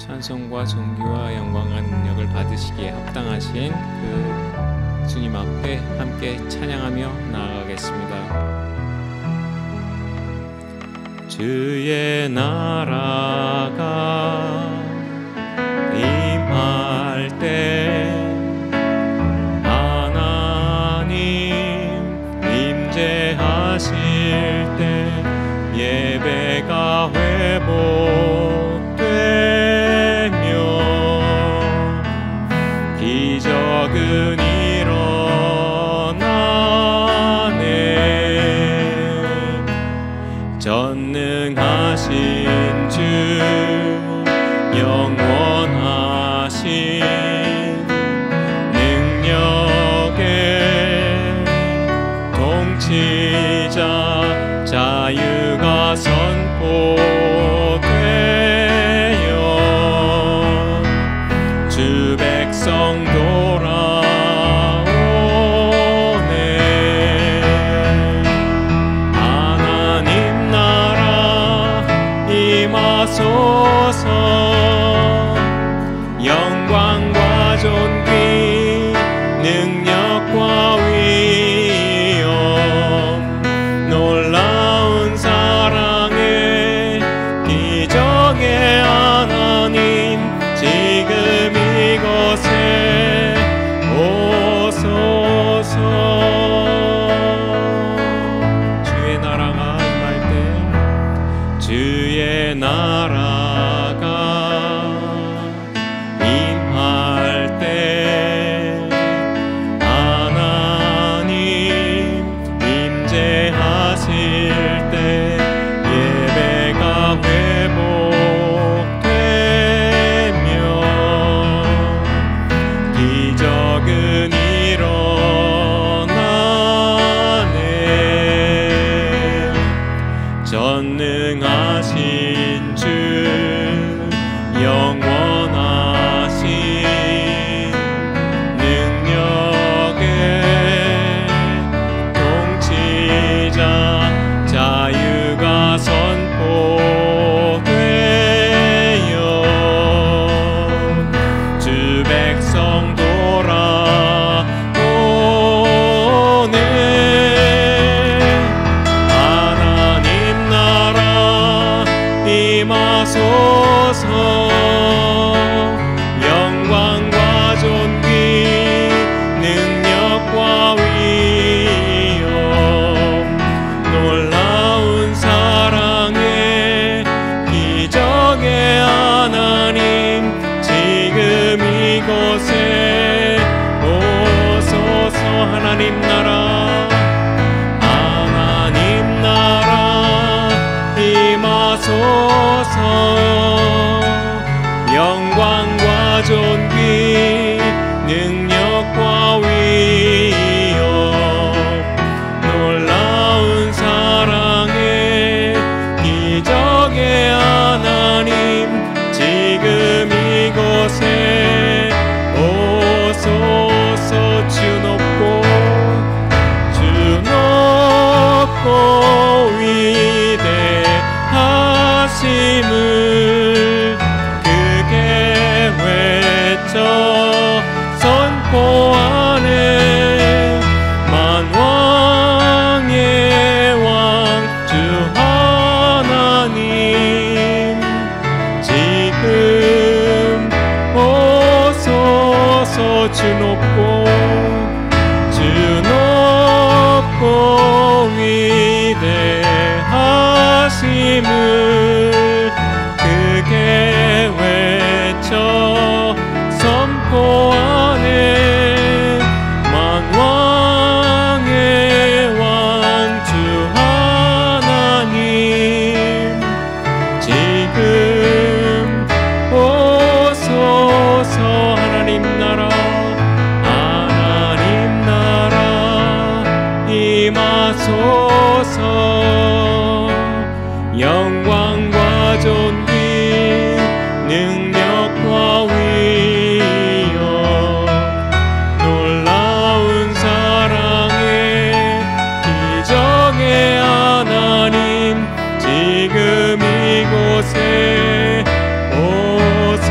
찬송과 존귀와 영광과 능력을 받으시기에 합당하신 그 주님 앞에 함께 찬양하며 나아가겠습니다. 주의 나라가 임할 때 하나님 임재하실 때 예배가 회복되며 기적은 일어나네. 전능하신 주 영원하신 능력의 통치자 자유가 선포되어 주 백성 돌아오네. 하나님 나라 임하소서. 영광과 존귀 능력과 위엄 놀라운 사랑의 기적의 하나님 지금 이곳에 오소서. 주의 나라가 임할 때 주의 나라가 임할 때 하나님 임재하실 때 예배가 회복되며 기적은 일어나네. 전능하신 주 영원하신 능력의 통치자 자유가 선포되어 주 백성 돌아오네. 하나님 나라 임하소서. 영광과 존귀 능력과 위엄 놀라운 사랑의 기적의 하나님 지금 이곳에 오소서. 하나님 나라 임하소서. 영광과 존귀 능력과 위엄 놀라운 사랑의 기적의 하나님 지금 이곳에 오소서. 주 높고 위대하심을 크게 외쳐 선포하네. 만왕의 왕 주 하나님 지금 오소서. 주 높고 위대하심을 크게 외쳐 선포하네. 만왕의 왕 주 하나님 지금 오소서. 하나님 나라 임하소서. 영광과 존귀 능력과 위엄 놀라운 사랑의 기적의 하나님 지금 이곳에 오소서.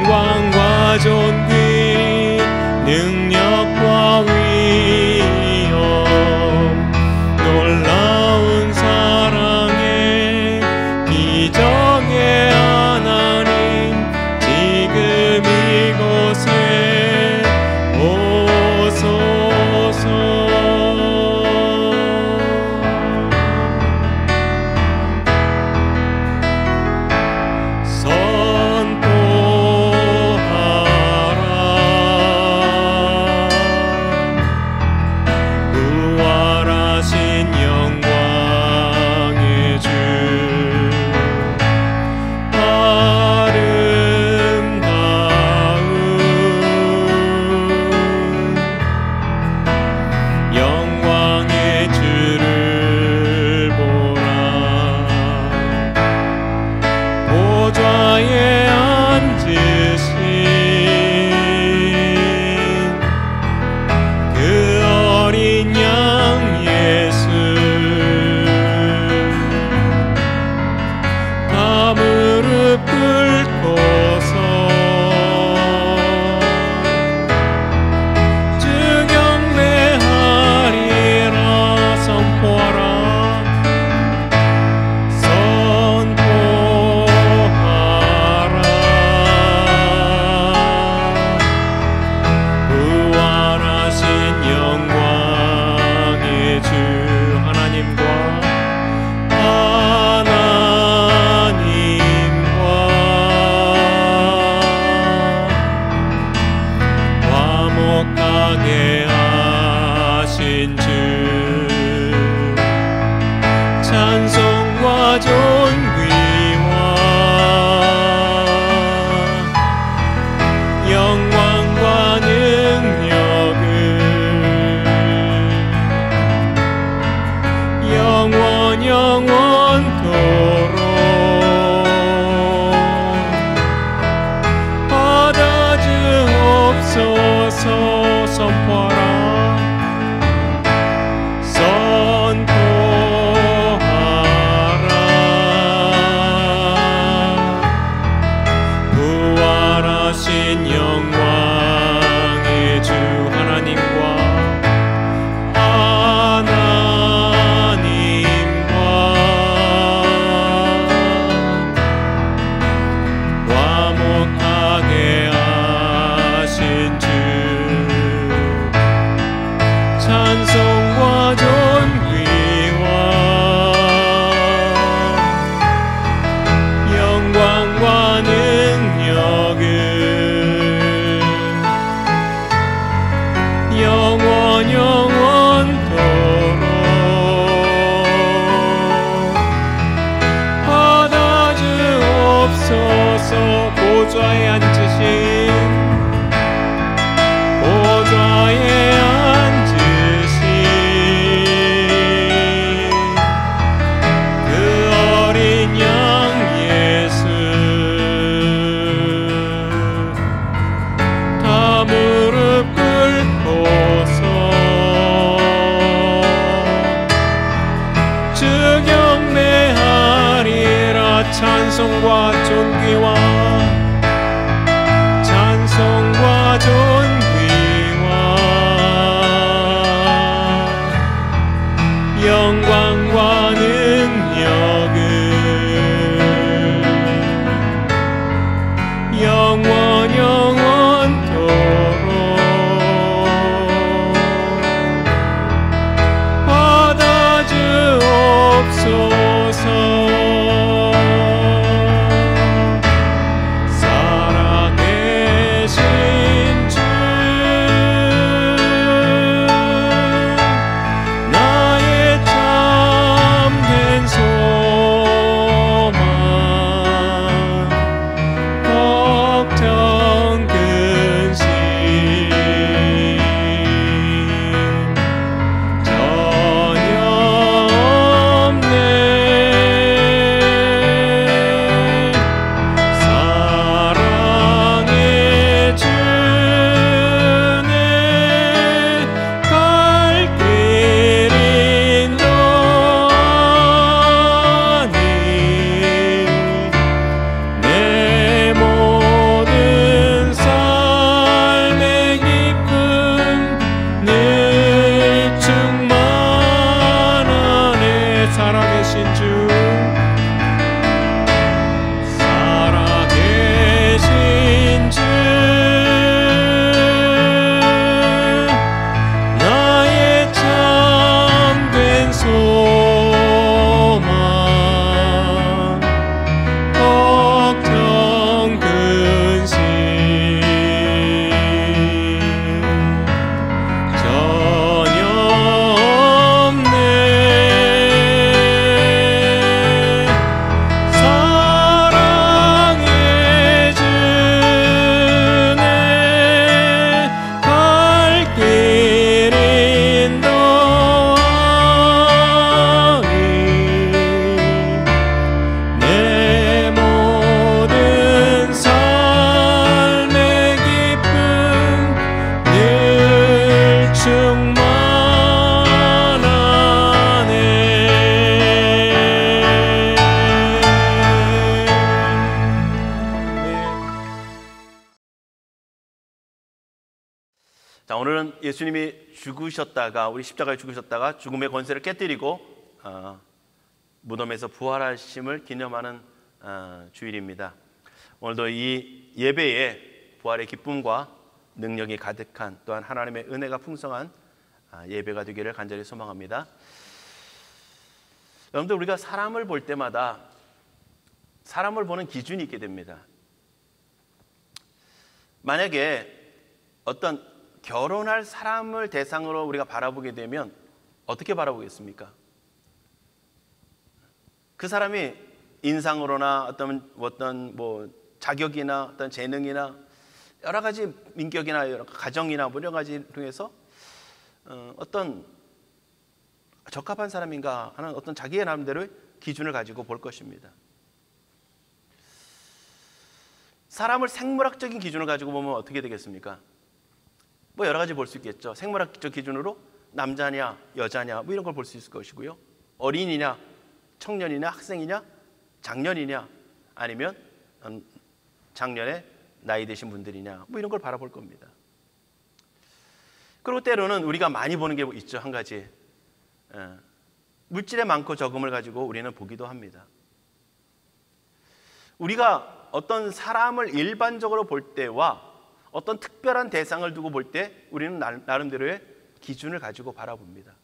영광과 존귀 능력과 위엄 놀라운 사랑의 기적의 하나님 지금 이곳에 오소서. 보좌에 앉으신 그 어린 양 예수 다 무릎 꿇고서 주 경배하리라 선포하라. 화목하게 하신 주 찬송과 존귀와 영광과 능력을 영원 영원토록 받아 주옵소서. 선포하라. 선포하라. 부활하신 영광의 주 하나님과 화목하게 하신 주 찬송과 존귀와 영광과 능력을 영원 영원토록 받아 주옵소서. 보좌에 앉으신 보좌에 앉으신 그 어린 양 예수 다 무릎 꿇고서 주 경배하리라. 찬송과 존귀와 자, 오늘은 예수님이 죽으셨다가 우리 십자가에 죽으셨다가 죽음의 권세를 깨뜨리고 무덤에서 부활하심을 기념하는 주일입니다. 오늘도 이 예배에 부활의 기쁨과 능력이 가득한 또한 하나님의 은혜가 풍성한 예배가 되기를 간절히 소망합니다. 여러분들, 우리가 사람을 볼 때마다 사람을 보는 기준이 있게 됩니다. 만약에 어떤 결혼할 사람을 대상으로 우리가 바라보게 되면 어떻게 바라보겠습니까? 그 사람이 인상으로나 어떤 자격이나 어떤 재능이나 여러 가지 민격이나 여러 가정이나 여러 가지 통해서 어떤 적합한 사람인가 하는 어떤 자기의 나름대로의 기준을 가지고 볼 것입니다. 사람을 생물학적인 기준을 가지고 보면 어떻게 되겠습니까? 여러 가지 볼 수 있겠죠. 생물학적 기준으로 남자냐 여자냐 이런 걸 볼 수 있을 것이고요. 어린이냐 청년이냐 학생이냐 장년이냐 아니면 장년에 나이 드신 분들이냐 이런 걸 바라볼 겁니다. 그리고 때로는 우리가 많이 보는 게 있죠. 한 가지, 물질의 많고 적음을 가지고 우리는 보기도 합니다. 우리가 어떤 사람을 일반적으로 볼 때와 어떤 특별한 대상을 두고 볼 때 우리는 나름대로의 기준을 가지고 바라봅니다.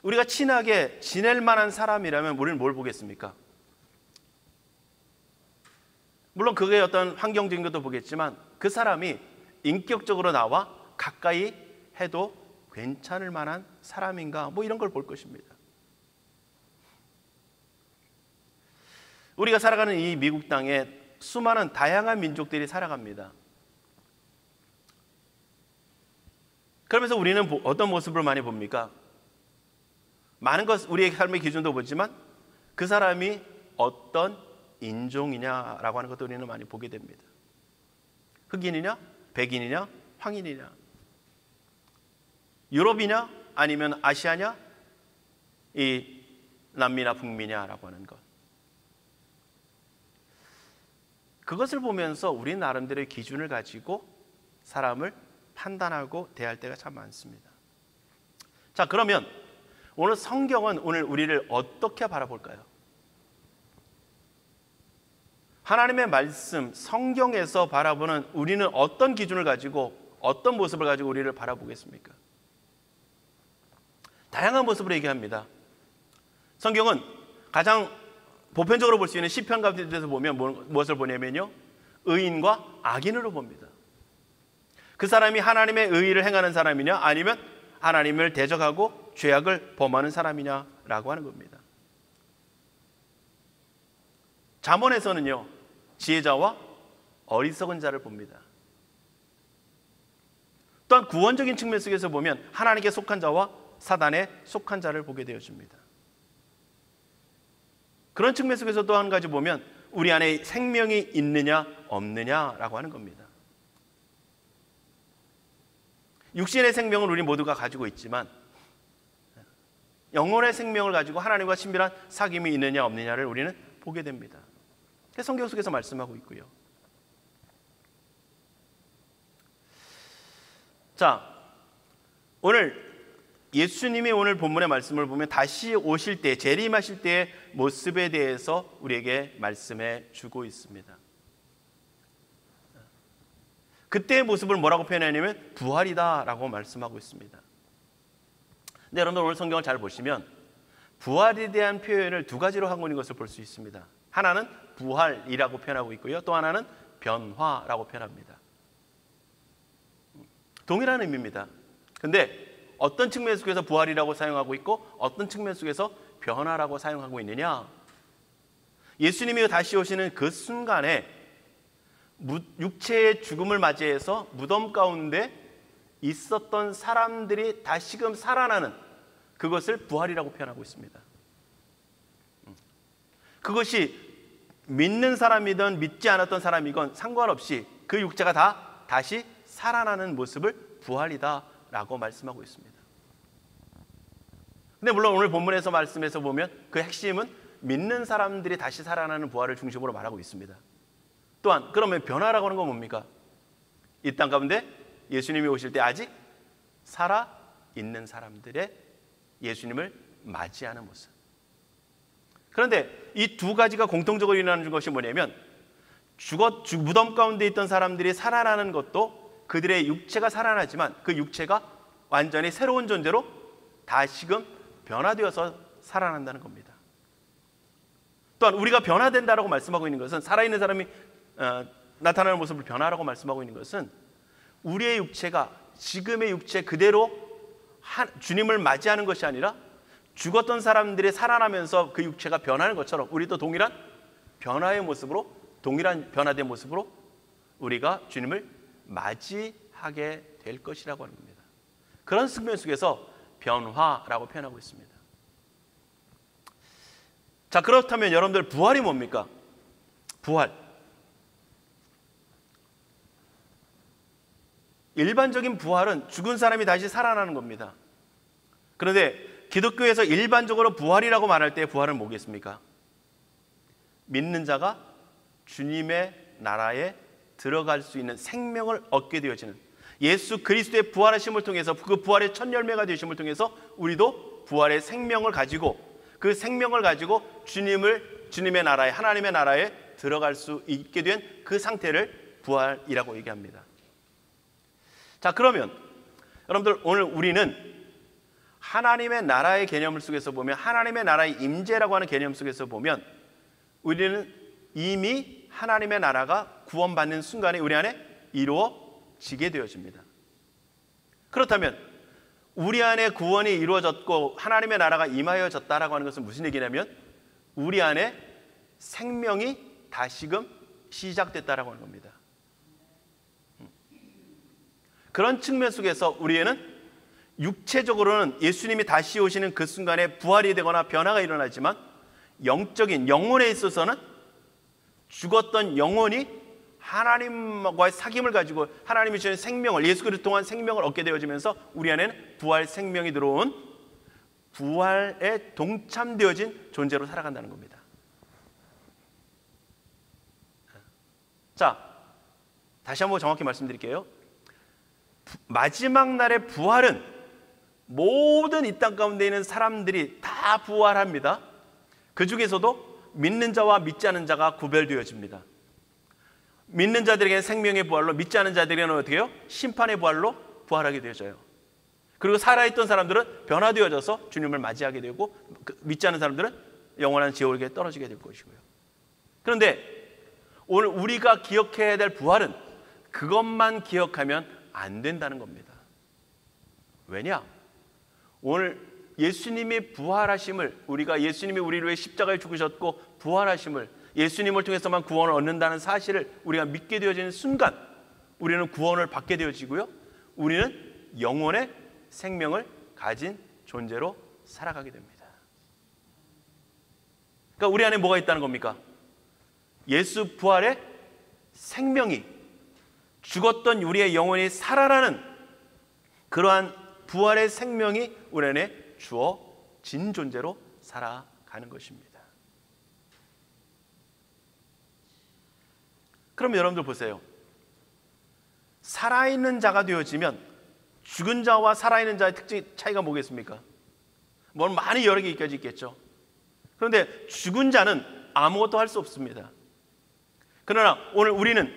우리가 친하게 지낼 만한 사람이라면 우리는 뭘 보겠습니까? 물론 그게 어떤 환경적인 것도 보겠지만 그 사람이 인격적으로 나와 가까이 해도 괜찮을 만한 사람인가 이런 걸 볼 것입니다. 우리가 살아가는 이 미국 땅에 수많은 다양한 민족들이 살아갑니다. 그러면서 우리는 어떤 모습을 많이 봅니까? 많은 것, 우리의 삶의 기준도 보지만 그 사람이 어떤 인종이냐라고 하는 것도 우리는 많이 보게 됩니다. 흑인이냐, 백인이냐, 황인이냐, 유럽이냐, 아니면 아시아냐, 이 남미나 북미냐라고 하는 것. 그것을 보면서 우리 나름대로의 기준을 가지고 사람을 판단하고 대할 때가 참 많습니다. 자, 그러면 오늘 성경은 오늘 우리를 어떻게 바라볼까요? 하나님의 말씀, 성경에서 바라보는 우리는 어떤 기준을 가지고 어떤 모습을 가지고 우리를 바라보겠습니까? 다양한 모습으로 얘기합니다. 성경은 가장 보편적으로 볼 수 있는 시편 같은 데서 보면 무엇을 보냐면요, 의인과 악인으로 봅니다. 그 사람이 하나님의 의의를 행하는 사람이냐 아니면 하나님을 대적하고 죄악을 범하는 사람이냐라고 하는 겁니다. 잠언에서는요, 지혜자와 어리석은 자를 봅니다. 또한 구원적인 측면 속에서 보면 하나님께 속한 자와 사단에 속한 자를 보게 되어집니다. 그런 측면 속에서 또 한 가지 보면 우리 안에 생명이 있느냐 없느냐라고 하는 겁니다. 육신의 생명은 우리 모두가 가지고 있지만 영혼의 생명을 가지고 하나님과 친밀한 사귐이 있느냐 없느냐를 우리는 보게 됩니다. 성경 속에서 말씀하고 있고요. 자, 오늘 예수님이 오늘 본문의 말씀을 보면 다시 오실 때, 재림하실 때의 모습에 대해서 우리에게 말씀해 주고 있습니다. 그때의 모습을 뭐라고 표현하냐면 부활이다라고 말씀하고 있습니다. 근데 여러분들 오늘 성경을 잘 보시면 부활에 대한 표현을 두 가지로 하고 있는 것을 볼 수 있습니다. 하나는 부활이라고 표현하고 있고요, 또 하나는 변화라고 표현합니다. 동일한 의미입니다. 근데 어떤 측면 속에서 부활이라고 사용하고 있고 어떤 측면 속에서 변화라고 사용하고 있느냐? 예수님이 다시 오시는 그 순간에 육체의 죽음을 맞이해서 무덤 가운데 있었던 사람들이 다시금 살아나는 그것을 부활이라고 표현하고 있습니다. 그것이 믿는 사람이든 믿지 않았던 사람이건 상관없이 그 육체가 다 다시 살아나는 모습을 부활이다라고 말씀하고 있습니다. 근데 물론 오늘 본문에서 말씀해서 보면 그 핵심은 믿는 사람들이 다시 살아나는 부활을 중심으로 말하고 있습니다. 또한 그러면 변화라고 하는 건 뭡니까? 이 땅 가운데 예수님이 오실 때 아직 살아 있는 사람들의 예수님을 맞이하는 모습. 그런데 이 두 가지가 공통적으로 일어나는 것이 뭐냐면 무덤 가운데 있던 사람들이 살아나는 것도 그들의 육체가 살아나지만 그 육체가 완전히 새로운 존재로 다시금 변화되어서 살아난다는 겁니다. 또한 우리가 변화된다라고 말씀하고 있는 것은, 살아있는 사람이 나타나는 모습을 변화라고 말씀하고 있는 것은, 우리의 육체가 지금의 육체 그대로 주님을 맞이하는 것이 아니라 죽었던 사람들이 살아나면서 그 육체가 변하는 것처럼 우리도 동일한 변화의 모습으로, 동일한 변화된 모습으로 우리가 주님을 맞이하게 될 것이라고 하는 겁니다. 그런 측면 속에서 변화라고 표현하고 있습니다. 자, 그렇다면 여러분들, 부활이 뭡니까? 부활. 일반적인 부활은 죽은 사람이 다시 살아나는 겁니다. 그런데 기독교에서 일반적으로 부활이라고 말할 때 부활은 뭐겠습니까? 믿는 자가 주님의 나라에 들어갈 수 있는 생명을 얻게 되어지는, 예수 그리스도의 부활하심을 통해서, 그 부활의 첫 열매가 되심을 통해서 우리도 부활의 생명을 가지고, 그 생명을 가지고 주님의 나라에, 하나님의 나라에 들어갈 수 있게 된 그 상태를 부활이라고 얘기합니다. 자, 그러면 여러분들, 오늘 우리는 하나님의 나라의 개념 속에서 보면, 하나님의 나라의 임재라고 하는 개념 속에서 보면, 우리는 이미 하나님의 나라가 구원받는 순간에 우리 안에 이루어지게 되어집니다. 그렇다면 우리 안에 구원이 이루어졌고 하나님의 나라가 임하여졌다라고 하는 것은 무슨 얘기냐면, 우리 안에 생명이 다시금 시작됐다라고 하는 겁니다. 그런 측면 속에서 우리에는 육체적으로는 예수님이 다시 오시는 그 순간에 부활이 되거나 변화가 일어나지만, 영적인 영혼에 있어서는 죽었던 영혼이 하나님과의 사귐을 가지고 하나님이 주신 생명을, 예수 그리스도 통한 생명을 얻게 되어지면서 우리 안에는 부활 생명이 들어온, 부활에 동참되어진 존재로 살아간다는 겁니다. 자, 다시 한번 정확히 말씀드릴게요. 마지막 날의 부활은 모든 이 땅 가운데 있는 사람들이 다 부활합니다. 그 중에서도 믿는 자와 믿지 않은 자가 구별되어집니다. 믿는 자들에게는 생명의 부활로, 믿지 않은 자들에게는 어떻게 해요? 심판의 부활로 부활하게 되어져요. 그리고 살아있던 사람들은 변화되어져서 주님을 맞이하게 되고, 믿지 않은 사람들은 영원한 지옥에 떨어지게 될 것이고요. 그런데 오늘 우리가 기억해야 될 부활은 그것만 기억하면 안 된다는 겁니다. 왜냐? 오늘 예수님이 부활하심을, 우리가 예수님이 우리를 위해 십자가에 죽으셨고 부활하심을, 예수님을 통해서만 구원을 얻는다는 사실을 우리가 믿게 되어지는 순간 우리는 구원을 받게 되어지고요, 우리는 영혼의 생명을 가진 존재로 살아가게 됩니다. 그러니까 우리 안에 뭐가 있다는 겁니까? 예수 부활의 생명이, 죽었던 우리의 영혼이 살아나는 그러한 부활의 생명이 우리 안에 주어진 존재로 살아가는 것입니다. 그럼 여러분들 보세요. 살아있는 자가 되어지면 죽은 자와 살아있는 자의 특징 차이가 뭐겠습니까? 많이 여러 개 있겠죠. 그런데 죽은 자는 아무것도 할 수 없습니다. 그러나 오늘 우리는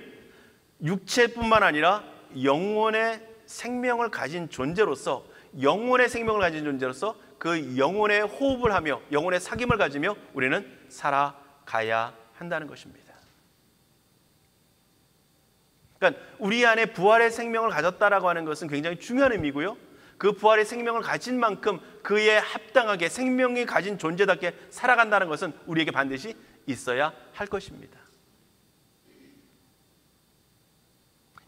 육체뿐만 아니라 영혼의 생명을 가진 존재로서, 영혼의 생명을 가진 존재로서 그 영혼의 호흡을 하며 영혼의 사귐을 가지며 우리는 살아가야 한다는 것입니다. 그러니까 우리 안에 부활의 생명을 가졌다라고 하는 것은 굉장히 중요한 의미고요, 그 부활의 생명을 가진 만큼 그에 합당하게 생명이 가진 존재답게 살아간다는 것은 우리에게 반드시 있어야 할 것입니다.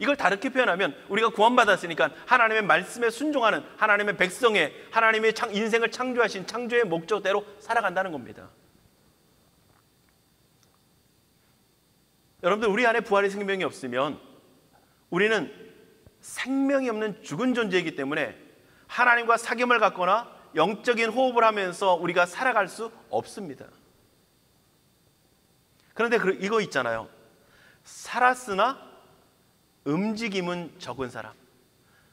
이걸 다르게 표현하면, 우리가 구원받았으니까 하나님의 말씀에 순종하는 하나님의 백성의, 하나님의 인생을 창조하신 창조의 목적대로 살아간다는 겁니다. 여러분들, 우리 안에 부활의 생명이 없으면 우리는 생명이 없는 죽은 존재이기 때문에 하나님과 사귐을 갖거나 영적인 호흡을 하면서 우리가 살아갈 수 없습니다. 그런데 이거 있잖아요. 살았으나 움직임은 적은 사람,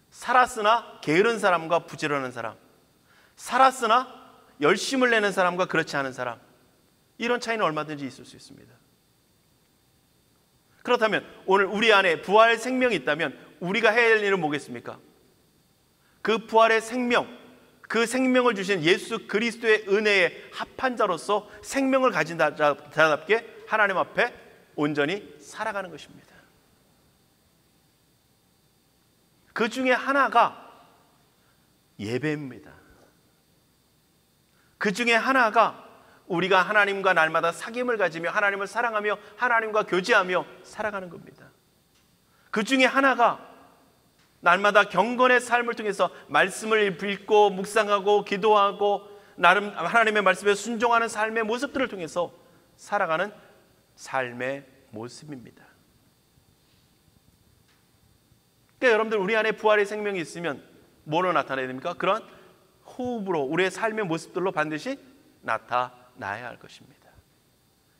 살았으나 게으른 사람과 부지런한 사람, 살았으나 열심을 내는 사람과 그렇지 않은 사람, 이런 차이는 얼마든지 있을 수 있습니다. 그렇다면 오늘 우리 안에 부활 생명이 있다면 우리가 해야 할 일은 뭐겠습니까? 그 부활의 생명, 그 생명을 주신 예수 그리스도의 은혜에 합한 자로서 생명을 가진 자답게 하나님 앞에 온전히 살아가는 것입니다. 그 중에 하나가 예배입니다. 그 중에 하나가 우리가 하나님과 날마다 사귐을 가지며 하나님을 사랑하며 하나님과 교제하며 살아가는 겁니다. 그 중에 하나가 날마다 경건의 삶을 통해서 말씀을 읽고 묵상하고 기도하고 나름 하나님의 말씀에 순종하는 삶의 모습들을 통해서 살아가는 삶의 모습입니다. 그러니까 여러분들 우리 안에 부활의 생명이 있으면 뭐로 나타나야 됩니까? 그런 호흡으로 우리의 삶의 모습들로 반드시 나타나야 할 것입니다.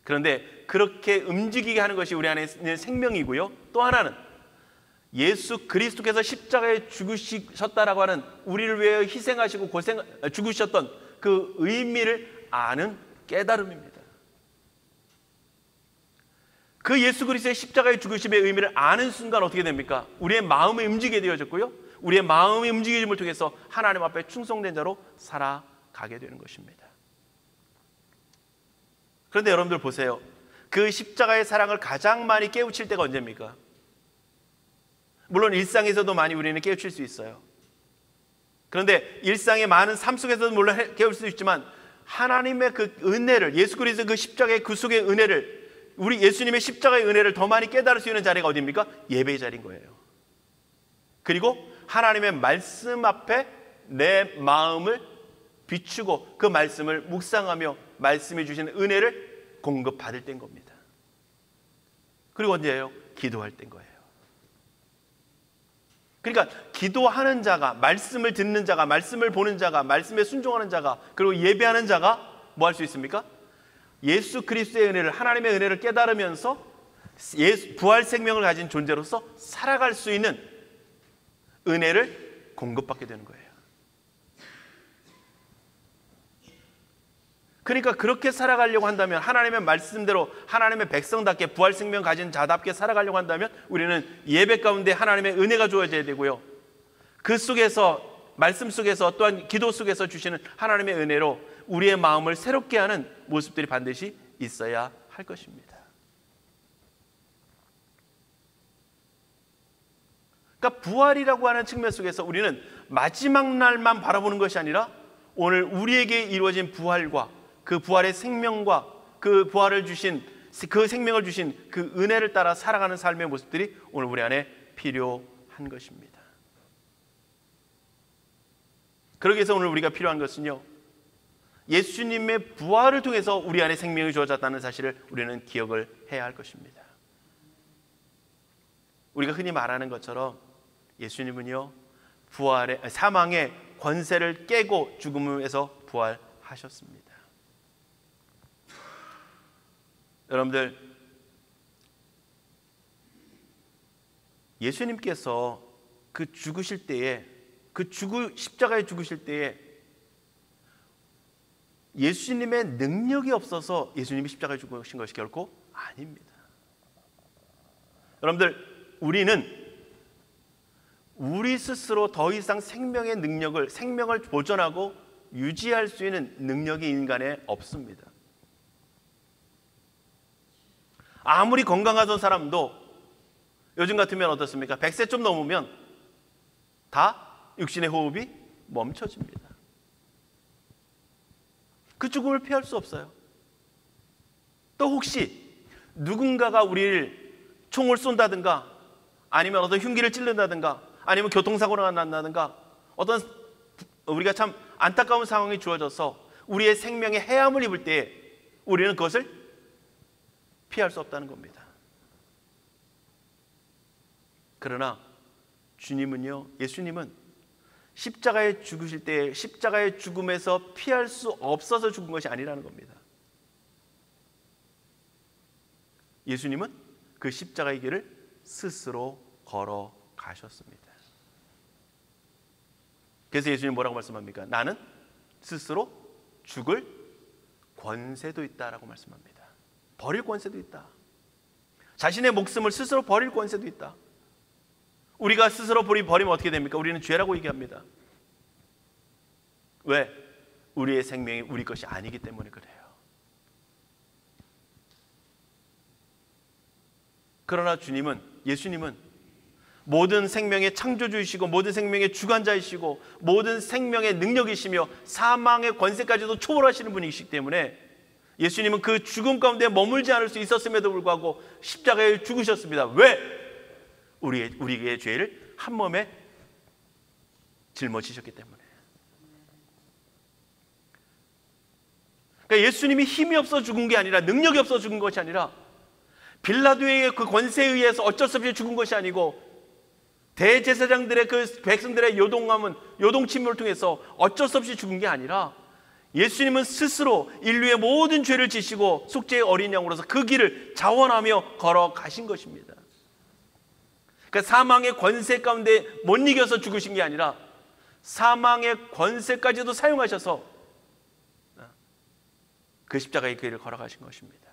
그런데 그렇게 움직이게 하는 것이 우리 안에 있는 생명이고요. 또 하나는 예수 그리스도께서 십자가에 죽으셨다라고 하는 우리를 위해 희생하시고 죽으셨던 그 의미를 아는 깨달음입니다. 그 예수 그리스도의 십자가의 죽으심의 의미를 아는 순간 어떻게 됩니까? 우리의 마음이 움직이게 되어졌고요. 우리의 마음의 움직임을 통해서 하나님 앞에 충성된 자로 살아가게 되는 것입니다. 그런데 여러분들 보세요. 그 십자가의 사랑을 가장 많이 깨우칠 때가 언제입니까? 물론 일상에서도 많이 우리는 깨우칠 수 있어요. 그런데 일상의 많은 삶 속에서도 물론 깨울 수 있지만 하나님의 그 은혜를, 예수 그리스도 그 십자가의 그 속의 은혜를, 우리 예수님의 십자가의 은혜를 더 많이 깨달을 수 있는 자리가 어디입니까? 예배의 자리인 거예요. 그리고 하나님의 말씀 앞에 내 마음을 비추고 그 말씀을 묵상하며 말씀이 주신 은혜를 공급받을 때인 겁니다. 그리고 언제예요? 기도할 때인 거예요. 그러니까 기도하는 자가, 말씀을 듣는 자가, 말씀을 보는 자가, 말씀에 순종하는 자가, 그리고 예배하는 자가 뭐 할 수 있습니까? 예수 그리스도의 은혜를, 하나님의 은혜를 깨달으면서 부활 생명을 가진 존재로서 살아갈 수 있는 은혜를 공급받게 되는 거예요. 그러니까 그렇게 살아가려고 한다면, 하나님의 말씀대로 하나님의 백성답게 부활 생명 가진 자답게 살아가려고 한다면 우리는 예배 가운데 하나님의 은혜가 주어져야 되고요. 그 속에서, 말씀 속에서, 또한 기도 속에서 주시는 하나님의 은혜로 우리의 마음을 새롭게 하는 모습들이 반드시 있어야 할 것입니다. 그러니까 부활이라고 하는 측면 속에서 우리는 마지막 날만 바라보는 것이 아니라 오늘 우리에게 이루어진 부활과 그 부활의 생명과 그 부활을 주신, 그 생명을 주신 그 은혜를 따라 살아가는 삶의 모습들이 오늘 우리 안에 필요한 것입니다. 그러기 위해서 오늘 우리가 필요한 것은요, 예수님의 부활을 통해서 우리 안에 생명이 주어졌다는 사실을 우리는 기억을 해야 할 것입니다. 우리가 흔히 말하는 것처럼 예수님은요, 사망의 권세를 깨고 죽음에서 부활하셨습니다. 여러분들, 예수님께서 그 죽으실 때에, 십자가에 죽으실 때에 예수님의 능력이 없어서 예수님이 십자가에 죽으신 것이 결코 아닙니다. 여러분들, 우리는 우리 스스로 더 이상 생명의 능력을, 생명을 보존하고 유지할 수 있는 능력이 인간에 없습니다. 아무리 건강하던 사람도 요즘 같으면 어떻습니까? 100세 좀 넘으면 다 육신의 호흡이 멈춰집니다. 그 죽음을 피할 수 없어요. 또 혹시 누군가가 우리를 총을 쏜다든가 아니면 어떤 흉기를 찔른다든가 아니면 교통사고가 난다든가 어떤 우리가 참 안타까운 상황이 주어져서 우리의 생명에 해함을 입을 때에 우리는 그것을 피할 수 없다는 겁니다. 그러나 주님은요, 예수님은 십자가에 죽으실 때 십자가의 죽음에서 피할 수 없어서 죽은 것이 아니라는 겁니다. 예수님은 그 십자가의 길을 스스로 걸어가셨습니다. 그래서 예수님 뭐라고 말씀합니까? 나는 스스로 죽을 권세도 있다라고 말씀합니다. 버릴 권세도 있다. 자신의 목숨을 스스로 버릴 권세도 있다. 우리가 스스로 버리면 어떻게 됩니까? 우리는 죄라고 얘기합니다. 왜? 우리의 생명이 우리 것이 아니기 때문에 그래요. 그러나 예수님은 모든 생명의 창조주이시고 모든 생명의 주관자이시고 모든 생명의 능력이시며 사망의 권세까지도 초월하시는 분이시기 때문에 예수님은 그 죽음 가운데 머물지 않을 수 있었음에도 불구하고 십자가에 죽으셨습니다. 왜? 우리의 죄를 한 몸에 짊어지셨기 때문에. 그러니까 예수님이 힘이 없어 죽은 게 아니라, 능력이 없어 죽은 것이 아니라, 빌라도의 그 권세에 의해서 어쩔 수 없이 죽은 것이 아니고, 대제사장들의 그 백성들의 요동침을 통해서 어쩔 수 없이 죽은 게 아니라, 예수님은 스스로 인류의 모든 죄를 지시고 속죄의 어린 양으로서 그 길을 자원하며 걸어가신 것입니다. 그러니까 사망의 권세 가운데 못 이겨서 죽으신 게 아니라 사망의 권세까지도 사용하셔서 그 십자가의 길을 걸어가신 것입니다.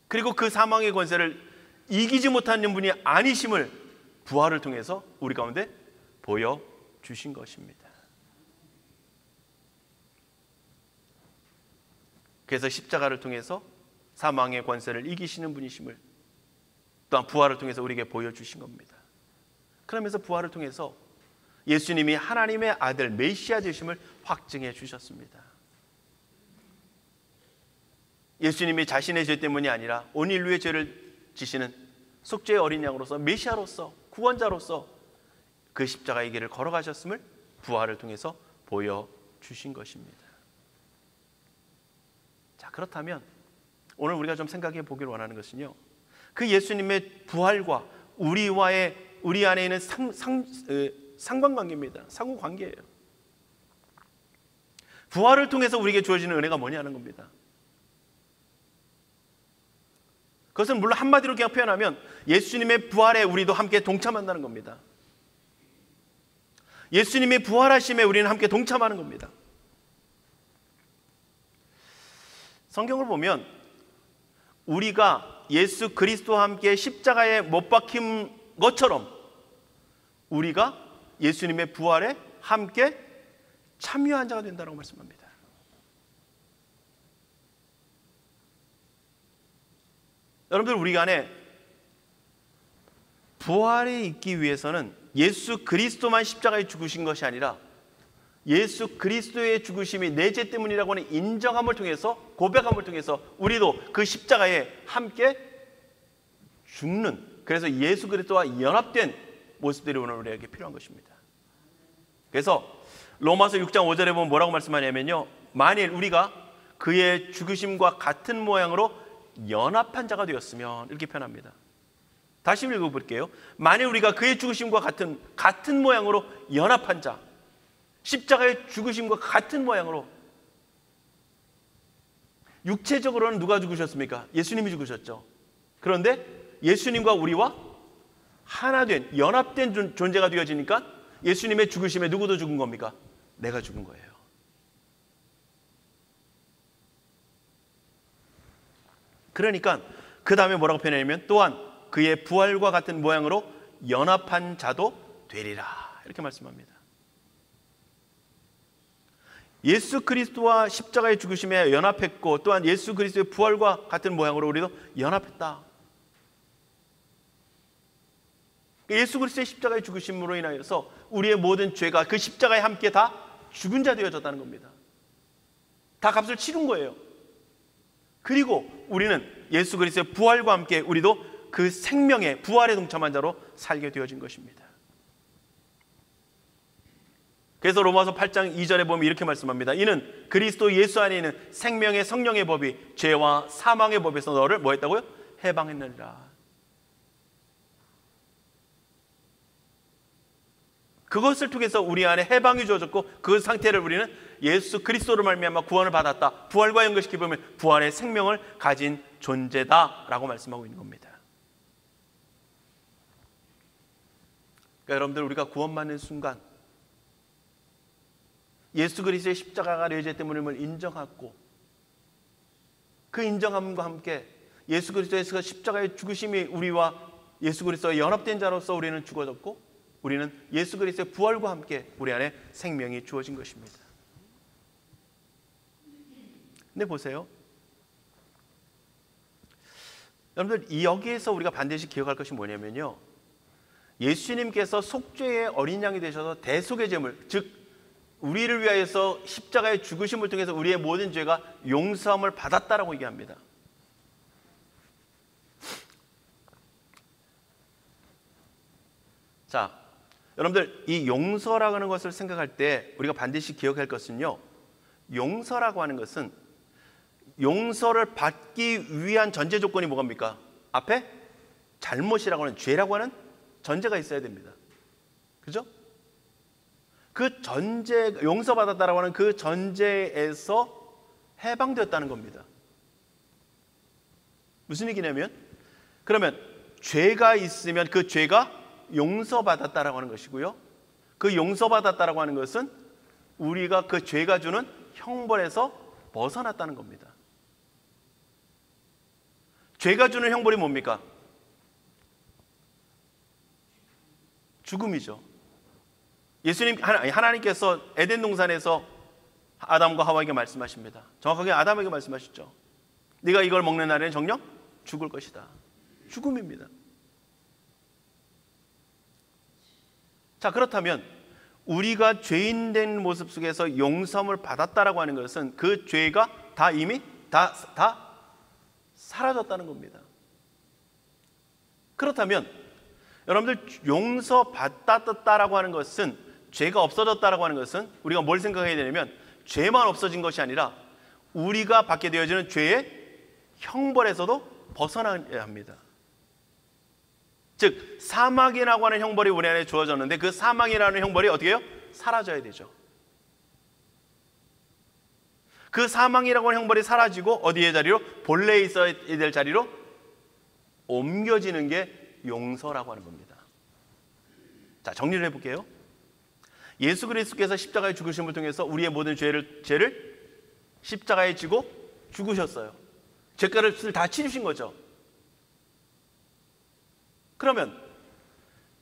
그리고 그 사망의 권세를 이기지 못하는 분이 아니심을 부활을 통해서 우리 가운데 보여주신 것입니다. 그래서 십자가를 통해서 사망의 권세를 이기시는 분이심을 또한 부활을 통해서 우리에게 보여주신 겁니다. 그러면서 부활을 통해서 예수님이 하나님의 아들 메시아 되심을 확증해 주셨습니다. 예수님이 자신의 죄 때문이 아니라 온 인류의 죄를 지시는 속죄의 어린 양으로서 메시아로서 구원자로서 그 십자가의 길을 걸어가셨음을 부활을 통해서 보여주신 것입니다. 자, 그렇다면 오늘 우리가 좀 생각해 보기를 원하는 것은요, 그 예수님의 부활과 우리 안에 있는 상관관계입니다. 상호관계예요. 부활을 통해서 우리에게 주어지는 은혜가 뭐냐는 겁니다. 그것은 물론 한마디로 그냥 표현하면 예수님의 부활에 우리도 함께 동참한다는 겁니다. 예수님의 부활하심에 우리는 함께 동참하는 겁니다. 성경을 보면 우리가 예수 그리스도와 함께 십자가에 못 박힌 것처럼 우리가 예수님의 부활에 함께 참여한 자가 된다고 말씀합니다. 여러분들, 우리 안에 부활이 있기 위해서는 예수 그리스도만 십자가에 죽으신 것이 아니라 예수 그리스도의 죽으심이 내 죄 때문이라고 하는 인정함을 통해서, 고백함을 통해서 우리도 그 십자가에 함께 죽는, 그래서 예수 그리스도와 연합된 모습들이 오늘 우리에게 필요한 것입니다. 그래서 로마서 6장 5절에 보면 뭐라고 말씀하냐면요, 만일 우리가 그의 죽으심과 같은 모양으로 연합한 자가 되었으면, 이렇게 표현합니다. 다시 읽어볼게요. 만일 우리가 그의 죽으심과 같은 모양으로 연합한 자, 십자가의 죽으심과 같은 모양으로. 육체적으로는 누가 죽으셨습니까? 예수님이 죽으셨죠. 그런데 예수님과 우리와 하나 된, 연합된 존재가 되어지니까 예수님의 죽으심에 누구도 죽은 겁니까? 내가 죽은 거예요. 그러니까 그 다음에 뭐라고 표현하냐면, 또한 그의 부활과 같은 모양으로 연합한 자도 되리라, 이렇게 말씀합니다. 예수 그리스도와 십자가의 죽으심에 연합했고, 또한 예수 그리스도의 부활과 같은 모양으로 우리도 연합했다. 예수 그리스도의 십자가의 죽으심으로 인하여서 우리의 모든 죄가 그 십자가에 함께 다 죽은 자 되어졌다는 겁니다. 다 값을 치른 거예요. 그리고 우리는 예수 그리스도의 부활과 함께 우리도 그 생명의 부활에 동참한 자로 살게 되어진 것입니다. 그래서 로마서 8장 2절에 보면 이렇게 말씀합니다. 이는 그리스도 예수 안에 있는 생명의 성령의 법이 죄와 사망의 법에서 너를 뭐 했다고요? 해방했느니라. 그것을 통해서 우리 안에 해방이 주어졌고, 그 상태를 우리는 예수 그리스도로 말미암아 구원을 받았다. 부활과 연결시켜 보면 부활의 생명을 가진 존재다라고 말씀하고 있는 겁니다. 그러니까 여러분들 우리가 구원받는 순간 예수 그리스도의 십자가가 내 죄 때문임을 인정하고 그 인정함과 함께 예수 그리스도의 십자가의 죽으심이 우리와 예수 그리스도와 연합된 자로서 우리는 죽어졌고 우리는 예수 그리스도의 부활과 함께 우리 안에 생명이 주어진 것입니다. 근데 보세요. 여러분들 여기에서 우리가 반드시 기억할 것이 뭐냐면요. 예수님께서 속죄의 어린 양이 되셔서 대속의 제물, 즉 우리를 위하여서 십자가의 죽으심을 통해서 우리의 모든 죄가 용서함을 받았다라고 얘기합니다. 자, 여러분들 이 용서라고 하는 것을 생각할 때 우리가 반드시 기억할 것은요. 용서라고 하는 것은 용서를 받기 위한 전제 조건이 뭐입니까? 앞에 잘못이라고 하는 죄라고 하는 전제가 있어야 됩니다. 그죠? 그 전제, 용서받았다라고 하는 그 전제에서 해방되었다는 겁니다. 무슨 얘기냐면 그러면 죄가 있으면 그 죄가 용서받았다라고 하는 것이고요. 그 용서받았다라고 하는 것은 우리가 그 죄가 주는 형벌에서 벗어났다는 겁니다. 죄가 주는 형벌이 뭡니까? 죽음이죠. 하나님께서 에덴 동산에서 아담과 하와에게 말씀하십니다. 정확하게 아담에게 말씀하셨죠. 네가 이걸 먹는 날에는 정녕 죽을 것이다. 죽음입니다. 자, 그렇다면 우리가 죄인 된 모습 속에서 용서함을 받았다라고 하는 것은 그 죄가 다 이미 다 사라졌다는 겁니다. 그렇다면 여러분들 용서받았다라고 하는 것은 죄가 없어졌다라고 하는 것은 우리가 뭘 생각해야 되냐면 죄만 없어진 것이 아니라 우리가 받게 되어지는 죄의 형벌에서도 벗어나야 합니다. 즉 사망이라고 하는 형벌이 우리 안에 주어졌는데 그 사망이라는 형벌이 어떻게 해요? 사라져야 되죠. 그 사망이라고 하는 형벌이 사라지고 어디의 자리로? 본래 있어야 될 자리로 옮겨지는 게 용서라고 하는 겁니다. 자, 정리를 해볼게요. 예수 그리스도께서 십자가의 죽으심을 통해서 우리의 모든 죄를 십자가에 지고 죽으셨어요. 죄값을 다 치르신 거죠. 그러면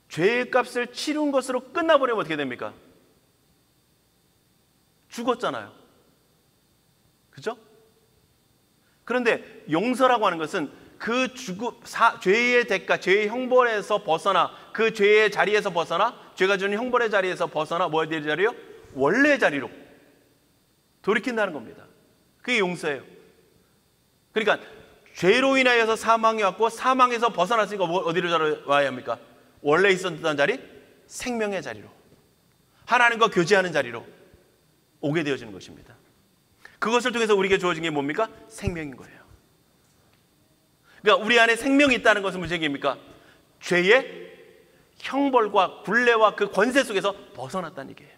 죄값을 치른 것으로 끝나버리면 어떻게 됩니까? 죽었잖아요. 그죠? 그런데 용서라고 하는 것은 그 죄의 대가, 죄의 형벌에서 벗어나 그 죄의 자리에서 벗어나 죄가 주는 형벌의 자리에서 벗어나 뭐에 대한 자리요? 원래의 자리로 돌이킨다는 겁니다. 그게 용서예요. 그러니까 죄로 인하여서 사망이 왔고 사망에서 벗어났으니까 어디로 와야 합니까? 원래 있었던 자리, 생명의 자리로, 하나님과 교제하는 자리로 오게 되어지는 것입니다. 그것을 통해서 우리에게 주어진 게 뭡니까? 생명인 거예요. 그러니까 우리 안에 생명이 있다는 것은 무슨 얘기입니까? 죄의 형벌과 굴레와 그 권세 속에서 벗어났다는 얘기예요.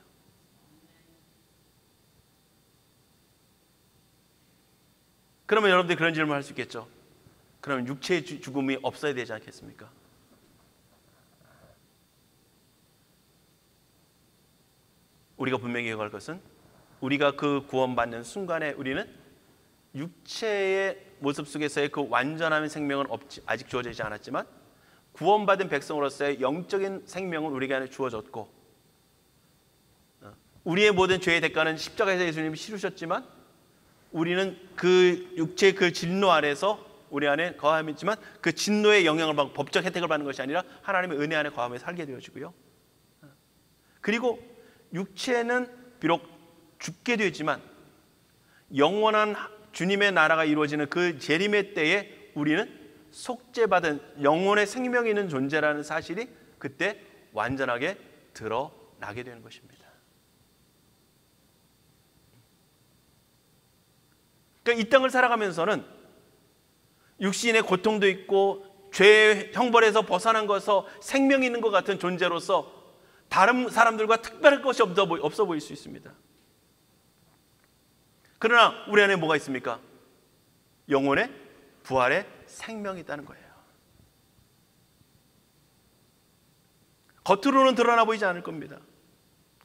그러면 여러분들이 그런 질문을 할 수 있겠죠. 그러면 육체의 죽음이 없어야 되지 않겠습니까? 우리가 분명히 기억할 것은 우리가 그 구원받는 순간에 우리는 육체의 모습 속에서의 그 완전한 생명은 아직 주어지지 않았지만 구원받은 백성으로서의 영적인 생명은 우리에게 안에 주어졌고 우리의 모든 죄의 대가는 십자가에서 예수님이 치르셨지만 우리는 그 육체의 그 진노 아래서 우리 안에 거함이 있지만 그 진노의 영향을 받고 법적 혜택을 받는 것이 아니라 하나님의 은혜 안에 거함에 살게 되어지고요. 그리고 육체는 비록 죽게 되지만 영원한 주님의 나라가 이루어지는 그 재림의 때에 우리는 속죄받은 영혼의 생명이 있는 존재라는 사실이 그때 완전하게 드러나게 되는 것입니다. 그러니까 이 땅을 살아가면서는 육신의 고통도 있고 죄의 형벌에서 벗어난 것서 생명이 있는 것 같은 존재로서 다른 사람들과 특별할 것이 없어 보일 수 있습니다. 그러나 우리 안에 뭐가 있습니까? 영혼의 부활의 생명이 있다는 거예요. 겉으로는 드러나 보이지 않을 겁니다.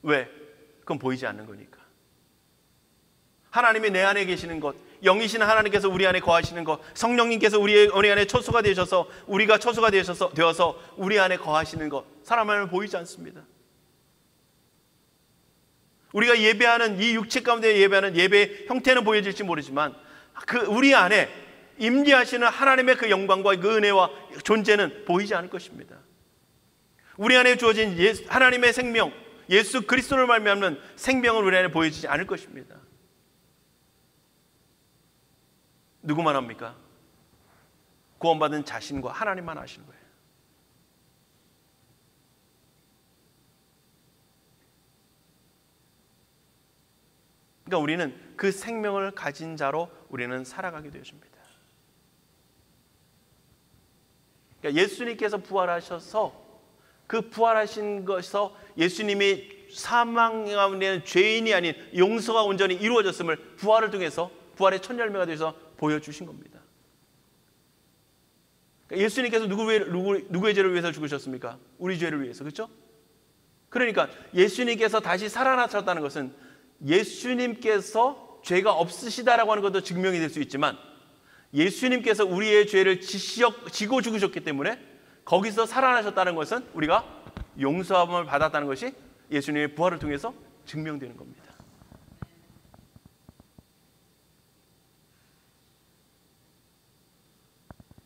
왜? 그건 보이지 않는 거니까. 하나님이 내 안에 계시는 것, 영이신 하나님께서 우리 안에 거하시는 것, 성령님께서 우리 안에 초소가 되셔서, 우리가 초소가 되어서 우리 안에 거하시는 것, 사람 안에는 보이지 않습니다. 우리가 예배하는 이 육체 가운데 예배하는 예배의 형태는 보여질지 모르지만 그 우리 안에 임재하시는 하나님의 그 영광과 그 은혜와 존재는 보이지 않을 것입니다. 우리 안에 주어진 하나님의 생명, 예수 그리스도를 말미암는 생명은 우리 안에 보여지지 않을 것입니다. 누구만 합니까? 구원받은 자신과 하나님만 아시는 거예요. 그러니까 우리는 그 생명을 가진 자로 우리는 살아가게 되어집니다. 그러니까 예수님께서 부활하셔서 그 부활하신 것에서 예수님이 사망 가운데는 죄인이 아닌 용서가 온전히 이루어졌음을 부활을 통해서 부활의 첫 열매가 되어서 보여주신 겁니다. 그러니까 예수님께서 누구의 죄를 위해서 죽으셨습니까? 우리 죄를 위해서, 그렇죠? 그러니까 예수님께서 다시 살아나셨다는 것은 예수님께서 죄가 없으시다라고 하는 것도 증명이 될 수 있지만 예수님께서 우리의 죄를 지고 죽으셨기 때문에 거기서 살아나셨다는 것은 우리가 용서함을 받았다는 것이 예수님의 부활을 통해서 증명되는 겁니다.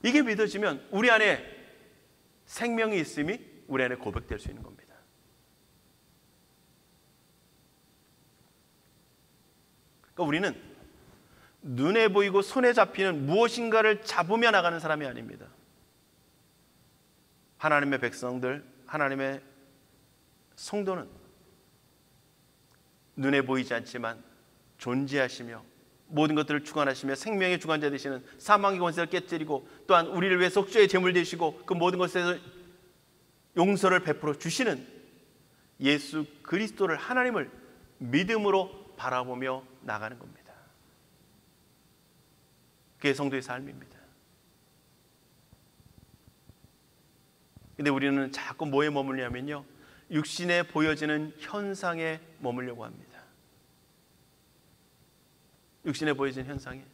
이게 믿어지면 우리 안에 생명이 있음이 우리 안에 고백될 수 있는 겁니다. 그러니까 우리는 눈에 보이고 손에 잡히는 무엇인가를 잡으며 나가는 사람이 아닙니다. 하나님의 백성들, 하나님의 성도는 눈에 보이지 않지만 존재하시며 모든 것들을 주관하시며 생명의 주관자 되시는 사망의 권세를 깨뜨리고 또한 우리를 위해 속죄의 제물 되시고 그 모든 것에서 용서를 베풀어 주시는 예수 그리스도를, 하나님을 믿음으로 바라보며 나가는 겁니다. 그게 성도의 삶입니다. 근데 우리는 자꾸 뭐에 머물냐면요, 육신에 보여지는 현상에 머물려고 합니다. 육신에 보여지는 현상에.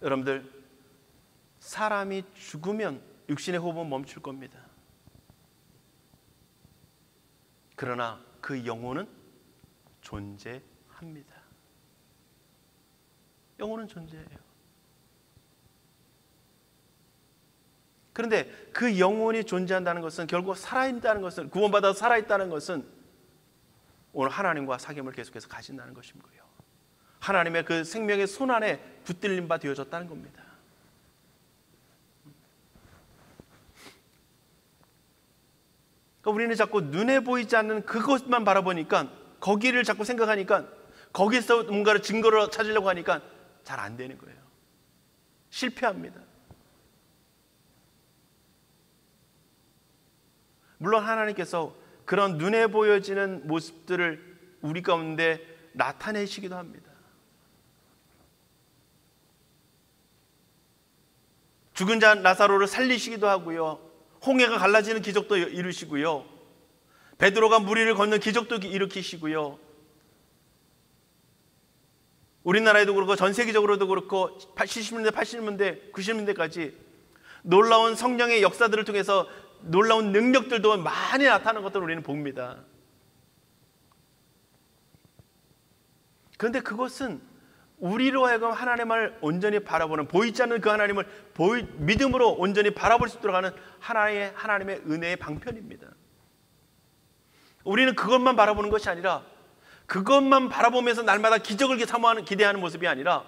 여러분들, 사람이 죽으면 육신의 호흡은 멈출 겁니다. 그러나 그 영혼은 존재합니다. 영혼은 존재해요. 그런데 그 영혼이 존재한다는 것은, 결국 살아있다는 것은, 구원받아서 살아있다는 것은 오늘 하나님과 사귐을 계속해서 가진다는 것인 거예요. 하나님의 그 생명의 손 안에 붙들림 바 되어졌다는 겁니다. 그러니까 우리는 자꾸 눈에 보이지 않는 그것만 바라보니까, 거기를 자꾸 생각하니까, 거기서 뭔가를 증거를 찾으려고 하니까 잘 안 되는 거예요. 실패합니다. 물론 하나님께서 그런 눈에 보여지는 모습들을 우리 가운데 나타내시기도 합니다. 죽은 자 나사로를 살리시기도 하고요, 홍해가 갈라지는 기적도 이루시고요, 베드로가 무리를 걷는 기적도 일으키시고요, 우리나라에도 그렇고 전 세계적으로도 그렇고 70년대, 80년대, 90년대까지 놀라운 성령의 역사들을 통해서 놀라운 능력들도 많이 나타나는 것들을 우리는 봅니다. 그런데 그것은 우리로 하여금 하나님을 온전히 바라보는, 보이지 않는 그 하나님을 믿음으로 온전히 바라볼 수 있도록 하는 하나님의 은혜의 방편입니다. 우리는 그것만 바라보는 것이 아니라, 그것만 바라보면서 날마다 기적을 사모하는, 기대하는 모습이 아니라,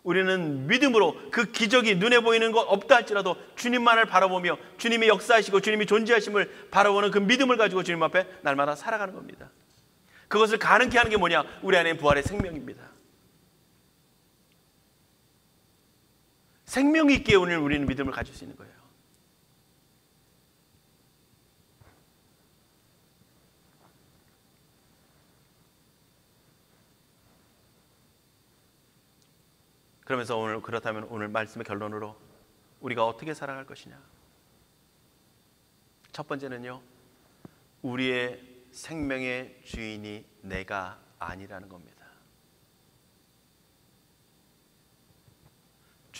우리는 믿음으로 그 기적이 눈에 보이는 것 없다 할지라도 주님만을 바라보며 주님이 역사하시고 주님이 존재하심을 바라보는 그 믿음을 가지고 주님 앞에 날마다 살아가는 겁니다. 그것을 가능케 하는 게 뭐냐? 우리 안에 부활의 생명입니다. 생명이 있기에 오늘 우리는 믿음을 가질 수 있는 거예요. 그러면서 그렇다면 오늘 말씀의 결론으로 우리가 어떻게 살아갈 것이냐? 첫 번째는요, 우리의 생명의 주인이 내가 아니라는 겁니다.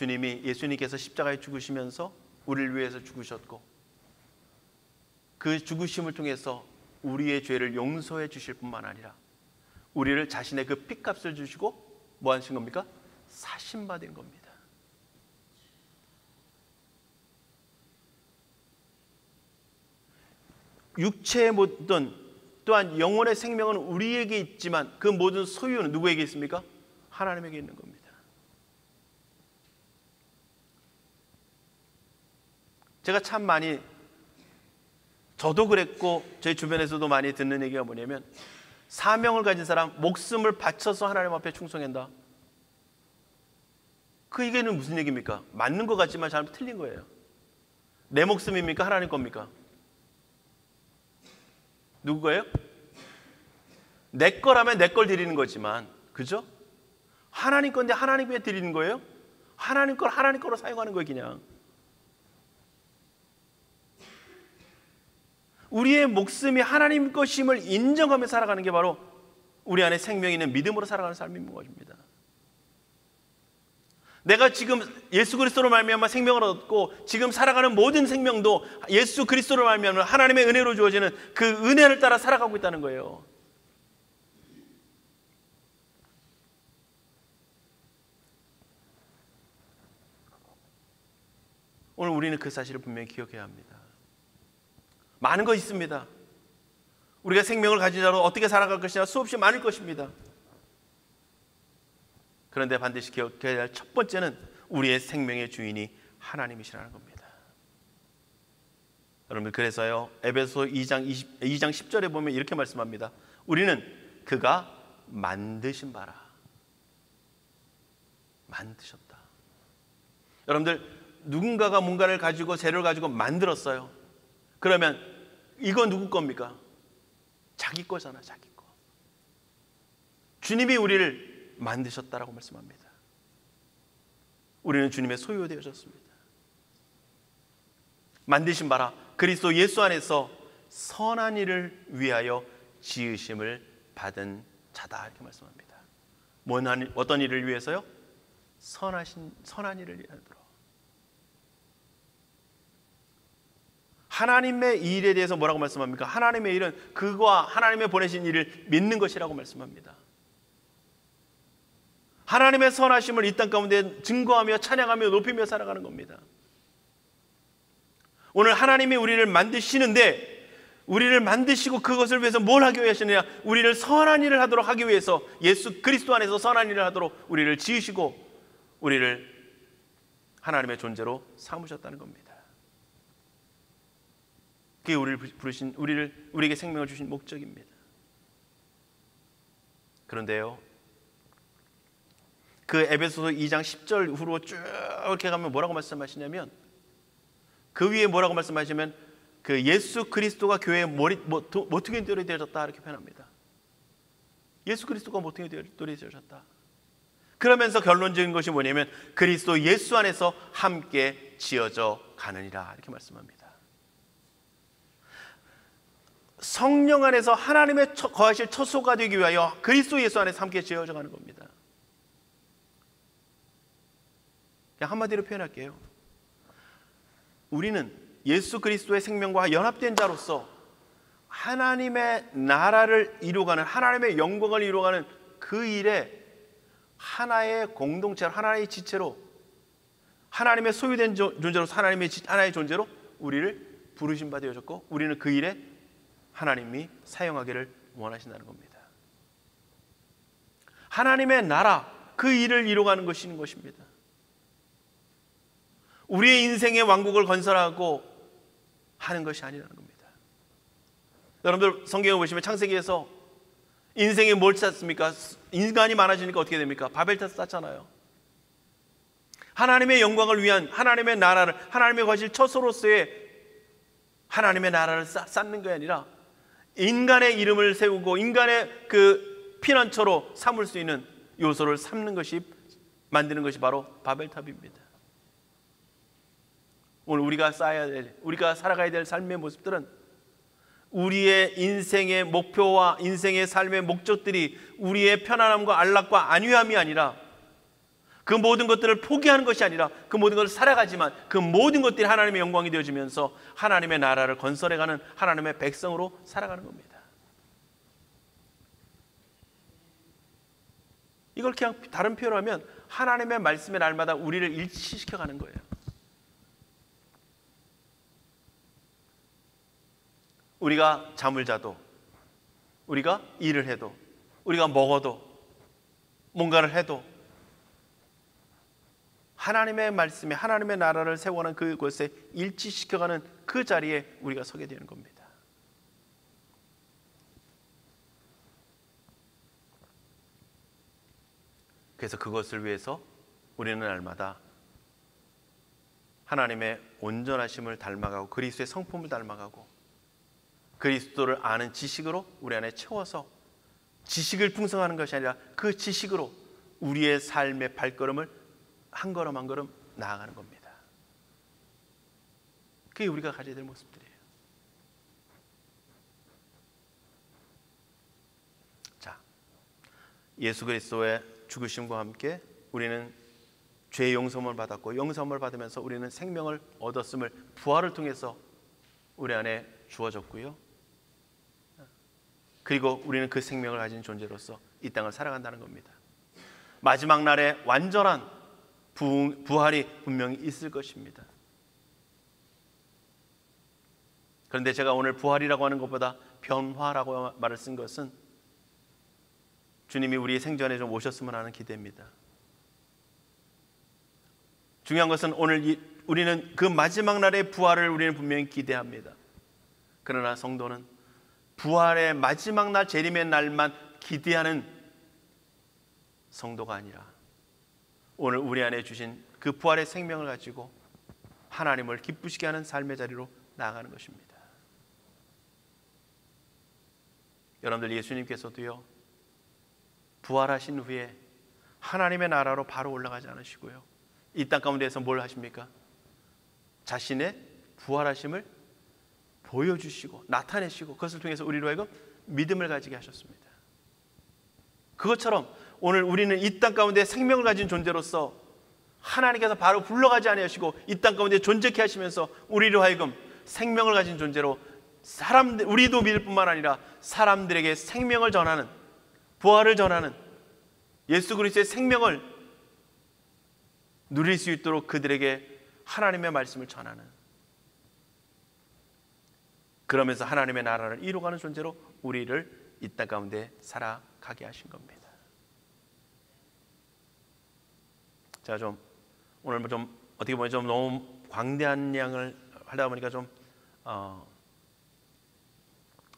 예수님께서 십자가에 죽으시면서 우리를 위해서 죽으셨고, 그 죽으심을 통해서 우리의 죄를 용서해 주실 뿐만 아니라 우리를 자신의 그 핏값을 주시고 뭐 하신 겁니까? 사신받은 겁니다. 육체의 모든 또한 영혼의 생명은 우리에게 있지만 그 모든 소유는 누구에게 있습니까? 하나님에게 있는 겁니다. 제가 참 많이, 저도 그랬고 제 주변에서도 많이 듣는 얘기가 뭐냐면, 사명을 가진 사람 목숨을 바쳐서 하나님 앞에 충성한다. 그 얘기는 무슨 얘기입니까? 맞는 것 같지만 잘못 틀린 거예요. 내 목숨입니까? 하나님 겁니까? 누구 거예요? 내 거라면 내 걸 드리는 거지만, 그죠? 하나님 건데 하나님 왜 드리는 거예요? 하나님 걸 하나님 거로 사용하는 거예요. 그냥 우리의 목숨이 하나님 것임을 인정하며 살아가는 게 바로 우리 안에 생명이 있는 믿음으로 살아가는 삶인 것입니다. 내가 지금 예수 그리스도로 말미암아 생명을 얻고 지금 살아가는 모든 생명도 예수 그리스도로 말미암아 하나님의 은혜로 주어지는 그 은혜를 따라 살아가고 있다는 거예요. 오늘 우리는 그 사실을 분명히 기억해야 합니다. 많은 거 있습니다. 우리가 생명을 가진 자로 어떻게 살아갈 것이냐 수없이 많을 것입니다. 그런데 반드시 기억해야 할 첫 번째는 우리의 생명의 주인이 하나님이시라는 겁니다. 여러분, 그래서요 에베소 2장 10절에 보면 이렇게 말씀합니다. 우리는 그가 만드신 바라. 만드셨다. 여러분들, 누군가가 뭔가를 가지고 재료를 가지고 만들었어요. 그러면 이건 누구 겁니까? 자기 거잖아, 자기 거. 주님이 우리를 만드셨다라고 말씀합니다. 우리는 주님의 소유 되어졌습니다. 만드신 바라 그리스도 예수 안에서 선한 일을 위하여 지으심을 받은 자다, 이렇게 말씀합니다. 어떤 일을 위해서요? 선한 일을 위하도록. 하나님의 일에 대해서 뭐라고 말씀합니까? 하나님의 일은 그가 하나님의 보내신 일을 믿는 것이라고 말씀합니다. 하나님의 선하심을 이 땅 가운데 증거하며 찬양하며 높이며 살아가는 겁니다. 오늘 하나님이 우리를 만드시는데, 우리를 만드시고 그것을 위해서 뭘 하기 위하시느냐? 우리를 선한 일을 하도록 하기 위해서 예수 그리스도 안에서 선한 일을 하도록 우리를 지으시고 우리를 하나님의 존재로 삼으셨다는 겁니다. 그게 우리에게 생명을 주신 목적입니다. 그런데요, 그 에베소서 2장 10절 후로 쭉 이렇게 가면 뭐라고 말씀하시냐면, 그 위에 뭐라고 말씀하시면 그 예수 그리스도가 교회의 모퉁이 돌이 되어졌다, 이렇게 표현합니다. 예수 그리스도가 모퉁이 돌이 되어졌다. 그러면서 결론적인 것이 뭐냐면 그리스도 예수 안에서 함께 지어져 가느니라, 이렇게 말씀합니다. 성령 안에서 하나님의 거하실 처소가 되기 위하여 그리스도 예수 안에서 함께 지어져 가는 겁니다. 그냥 한마디로 표현할게요. 우리는 예수 그리스도의 생명과 연합된 자로서 하나님의 나라를 이루어가는, 하나님의 영광을 이루어가는 그 일에 하나의 공동체로, 하나의 지체로, 하나님의 소유된 존재로, 하나의 존재로 우리를 부르신 바 되어졌고, 우리는 그 일에 하나님이 사용하기를 원하신다는 겁니다. 하나님의 나라, 그 일을 이루어가는 것인 것입니다. 우리의 인생의 왕국을 건설하고 하는 것이 아니라는 겁니다. 여러분들 성경을 보시면 창세기에서 인생이 뭘 찾습니까? 인간이 많아지니까 어떻게 됩니까? 바벨탑 쌓잖아요. 하나님의 영광을 위한 하나님의 나라를, 하나님의 거실 처소로서의 하나님의 나라를 쌓는 게 아니라 인간의 이름을 세우고 인간의 그 피난처로 삼을 수 있는 요소를 삼는 것이 만드는 것이 바로 바벨탑입니다. 오늘 우리가 살아가야 될 삶의 모습들은 우리의 인생의 목표와 인생의 삶의 목적들이 우리의 편안함과 안락과 안위함이 아니라, 그 모든 것들을 포기하는 것이 아니라 그 모든 것을 살아가지만 그 모든 것들이 하나님의 영광이 되어지면서 하나님의 나라를 건설해가는 하나님의 백성으로 살아가는 겁니다. 이걸 그냥 다른 표현으로 하면 하나님의 말씀의 날마다 우리를 일치시켜가는 거예요. 우리가 잠을 자도, 우리가 일을 해도, 우리가 먹어도, 뭔가를 해도 하나님의 말씀에 하나님의 나라를 세워가는 그곳에 일치시켜가는 그 자리에 우리가 서게 되는 겁니다. 그래서 그것을 위해서 우리는 날마다 하나님의 온전하심을 닮아가고 그리스도의 성품을 닮아가고 그리스도를 아는 지식으로 우리 안에 채워서 지식을 풍성하는 것이 아니라 그 지식으로 우리의 삶의 발걸음을 한 걸음 한 걸음 나아가는 겁니다. 그게 우리가 가져야 될 모습들이에요. 자, 예수 그리스도의 죽으심과 함께 우리는 죄의 용서함을 받았고, 용서함을 받으면서 우리는 생명을 얻었음을 부활을 통해서 우리 안에 주어졌고요. 그리고 우리는 그 생명을 가진 존재로서 이 땅을 살아간다는 겁니다. 마지막 날에 완전한 부활이 분명히 있을 것입니다. 그런데 제가 오늘 부활이라고 하는 것보다 변화라고 말을 쓴 것은 주님이 우리의 생전에 좀 오셨으면 하는 기대입니다. 중요한 것은 오늘 우리는 그 마지막 날의 부활을 우리는 분명히 기대합니다. 그러나 성도는 부활의 마지막 날, 재림의 날만 기대하는 성도가 아니라 오늘 우리 안에 주신 그 부활의 생명을 가지고 하나님을 기쁘시게 하는 삶의 자리로 나아가는 것입니다. 여러분들, 예수님께서도요, 부활하신 후에 하나님의 나라로 바로 올라가지 않으시고요, 이 땅 가운데에서 뭘 하십니까? 자신의 부활하심을 보여주시고 나타내시고 그것을 통해서 우리로 하여금 믿음을 가지게 하셨습니다. 그것처럼 오늘 우리는 이 땅 가운데 생명을 가진 존재로서 하나님께서 바로 불러가지 아니하시고 이 땅 가운데 존재케 하시면서 우리로 하여금 생명을 가진 존재로 우리도 믿을 뿐만 아니라 사람들에게 생명을 전하는, 부활을 전하는, 예수 그리스도의 생명을 누릴 수 있도록 그들에게 하나님의 말씀을 전하는, 그러면서 하나님의 나라를 이루어가는 존재로 우리를 이 땅 가운데 살아가게 하신 겁니다. 제가 좀 오늘 좀 어떻게 보면 좀 너무 광대한 양을 하다 보니까 좀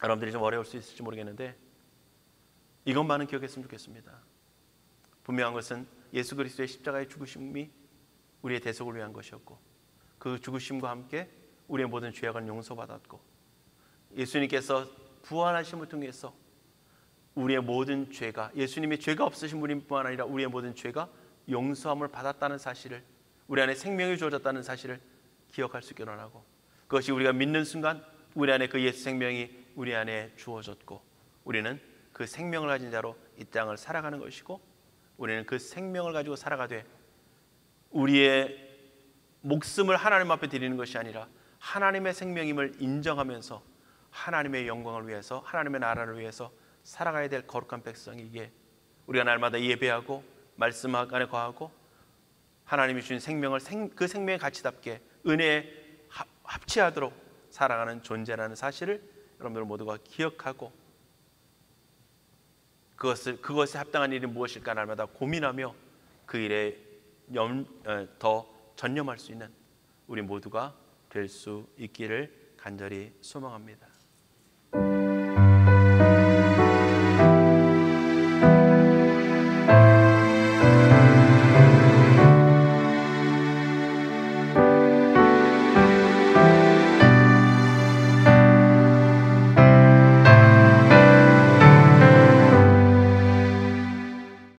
여러분들이 좀 어려울 수 있을지 모르겠는데 이것만은 기억했으면 좋겠습니다. 분명한 것은 예수 그리스도의 십자가의 죽으심이 우리의 대속을 위한 것이었고, 그 죽으심과 함께 우리의 모든 죄악은 용서받았고, 예수님께서 부활하심을 통해서 우리의 모든 죄가, 예수님이 죄가 없으신 분인 뿐만 아니라 우리의 모든 죄가 용서함을 받았다는 사실을, 우리 안에 생명이 주어졌다는 사실을 기억할 수 있게 원하고, 그것이 우리가 믿는 순간 우리 안에 그 예수 생명이 우리 안에 주어졌고, 우리는 그 생명을 가진 자로 이 땅을 살아가는 것이고, 우리는 그 생명을 가지고 살아가되 우리의 목숨을 하나님 앞에 드리는 것이 아니라 하나님의 생명임을 인정하면서 하나님의 영광을 위해서, 하나님의 나라를 위해서 살아가야 될 거룩한 백성이기에 우리가 날마다 예배하고 말씀 안에 거하고 하나님이 주신 생명을 그 생명의 가치답게 은혜에 합치하도록 살아가는 존재라는 사실을 여러분들 모두가 기억하고, 그것에 합당한 일이 무엇일까 날마다 고민하며 그 일에 더 전념할 수 있는 우리 모두가 될 수 있기를 간절히 소망합니다.